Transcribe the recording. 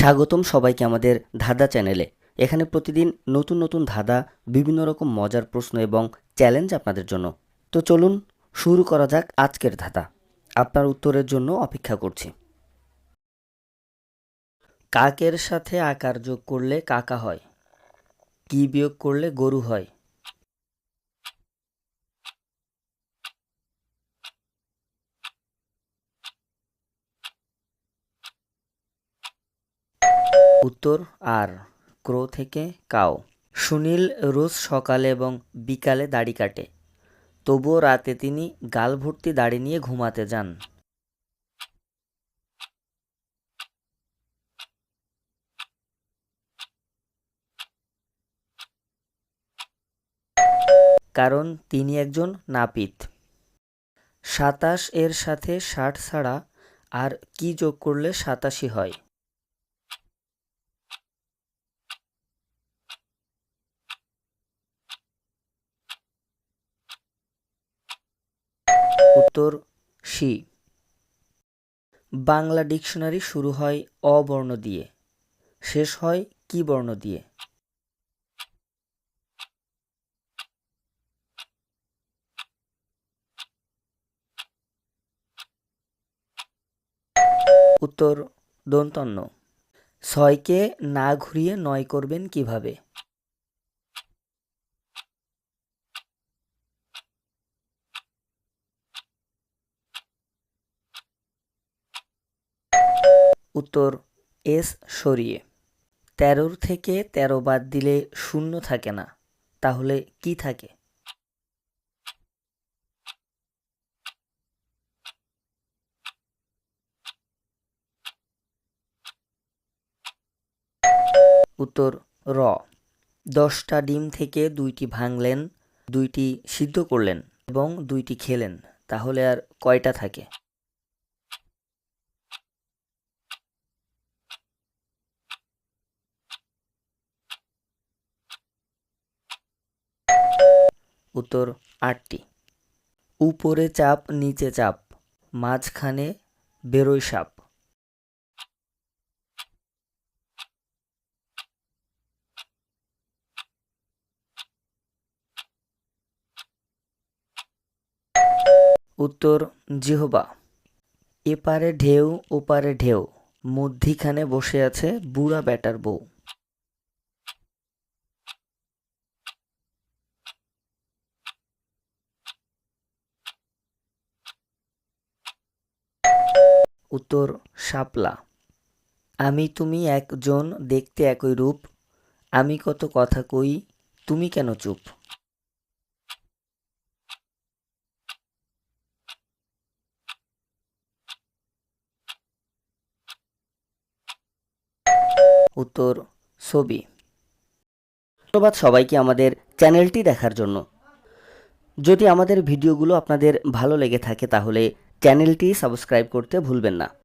স্বাগতম সবাইকে আমাদের ধাঁধা চ্যানেলে। এখানে প্রতিদিন নতুন নতুন ধাঁধা, বিভিন্ন রকম মজার প্রশ্ন এবং চ্যালেঞ্জ আপনাদের জন্য। তো চলুন শুরু করা যাক আজকের ধাঁধা। আপনার উত্তরের জন্য অপেক্ষা করছি। কাকের সাথে আকার যোগ করলে কাকা হয়, কি বিয়োগ করলে গরু হয়? উত্তর আর, ক্রো থেকে কাও। সুনীল রোজ সকালে এবং বিকালে দাড়ি কাটে, তবুও রাতে তিনি গাল ভর্তি দাড়ি নিয়ে ঘুমাতে যান। কারণ তিনি একজন নাপিত। ২৭ এর সাথে ৬০ ছাড়া আর কি যোগ করলে ৮৭ হয়? উত্তর সি। বাংলা ডিকশনারি শুরু হয় অ বর্ণ দিয়ে, শেষ হয় কি বর্ণ দিয়ে? উত্তর দন্তন্য। ৬কে না ঘুরিয়ে ৯ করবেন কিভাবে? উত্তর এস সরিয়ে। ১৩ থেকে ১৩ বাদ দিলে শূন্য থাকে না, তাহলে কি থাকে? উত্তর র। ১০টা ডিম থেকে ২টি ভাঙলেন, ২টি সিদ্ধ করলেন এবং ২টি খেলেন, তাহলে আর কয়টা থাকে? উত্তর ৮টি। উপরে চাপ নিচে চাপ, মাঝখানে বেরোয় সাপ। উত্তর জিহবা। এপারে ঢেউ ওপারে ঢেউ, মধ্যিখানে বসে আছে বুড়া বেটার বউ। উত্তর শাপলা। আমি তুমি একজন, দেখতে একই রূপ, আমি কত কথা কই, তুমি কেন চুপ? উত্তর ছবি। ধন্যবাদ সবাইকে আমাদের চ্যানেলটি দেখার জন্য। যদি আমাদের ভিডিওগুলো আপনাদের ভালো লেগে থাকে তাহলে চ্যানেলটি সাবস্ক্রাইব করতে ভুলবেন না।